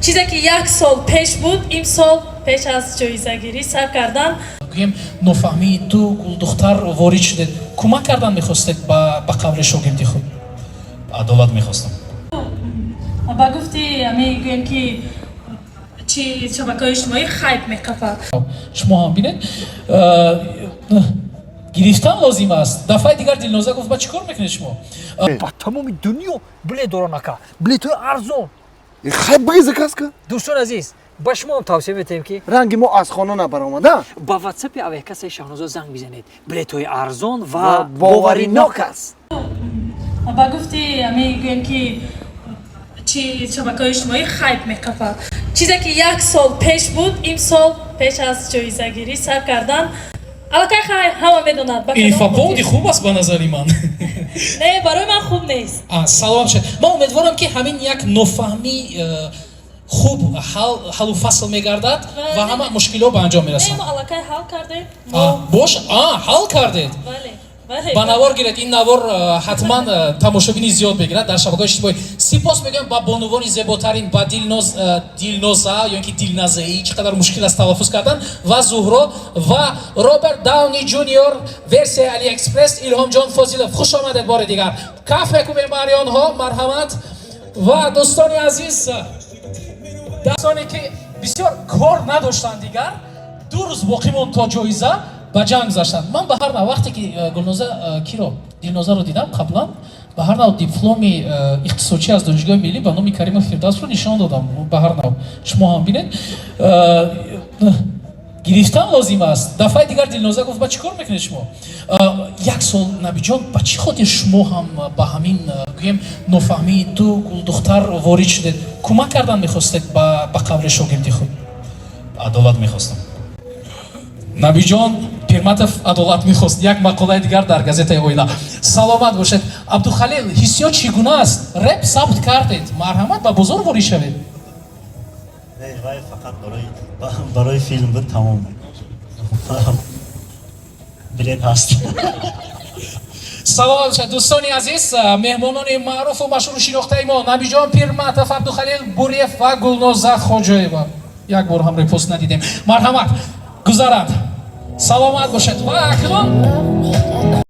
چیزی که یک سال پیش بود امسال پیش از جایزه‌گیری سر کردن. گویم نفهمی تو دختر وارد شده کمک کردن میخواستید با قبل شاگردی خود؟ عدالت میخواستم. با گفتی میگویم که چی شبکه‌های اجتماعی خیب میکپه. شما هم بینید گرفتن لازم است. دفعه دیگر دلنازه گفت با چیکار میکنید شما؟ با تمام دنیا بلیط دارنکا بلیط ارزون خیلی بگیزه کسکه دوستان عزیز با شما هم توصیه می‌کنیم که رنگ ما از خانه نبرآمده با واتساپ اویکس شاهناز زنگ بزنید بلیط های ارزون و باوریناک است. با گفتی میگویم که چی شبکه‌های اجتماعی خیب میکپه. چیزی که یک سال پیش بود امسال پیش از جایزه‌گیری سر کردن. البته همه میدونن. این فپودی خوب است به نظر من. نه برای من خوب نیست. سلام شد. من امیدوارم که همین یک نفهمی خوب حل و فصل میگردد و همه مشکلات به انجام میرسند. ما البته حل کردیم. باش حل کردید. بله. با نوار گیرید. این نوار حتما تماشاگین زیاد بگیرد در شبکه‌های اجتماعی. سپاس میگم با بانوان زیباترین با دلنازه یا اینکه دلنازه‌ای چقدر مشکل است تلفظ کردن و زهرا و رابرت داونی جونیور ورسی علی اکسپرس ایلهام جان فاضلov خوش آمدید بار دیگر. کف میکنیم مریان ها مرحمت و دوستان عزیز دوستانی که بسیار کار نداشتن دیگر 2 روز باقی موند تا جایزه با جنگ گذاشتن. من به هر نوع وقتی که گلنازه دلنازه رو دیدم قبلا به هر نوع دیپلمی اختصاصی از دانشگاه ملی به نام کریم فردوس رو نشان دادم. به هر نوع شما هم بینید گرفتن لازم است. دفعه دیگر دلنازه گفت با چیکار میکنید شما؟ یک سال نبی جان با چی خاطر شما هم با همین گویم نفهمی تو دختر وارد شده کمک کردن میخواستید با قبل شاگردی خود؟ عدالت میخواستم. نبی جان پیرمتف عدالت میخواست. یک مقاله دیگر در گازete اویلا. سلامت باشید. عبدالخلیل حسیات چگونه است؟ رپ ثبت کردید. مرحمت با بزرگ وارد شوید. نه وای فقط برای فیلم بود تمام. بلیط هست. سلام باشید دوستان عزیز مهمانان معروف و مشهور شناخته ما نبی جان پیرمتف عبدالخلیل بوریف و گلنازه خوجایeva. یک بار هم رپوست ندیدیم. مرحمت گذرد. سلامت باشید و اکنون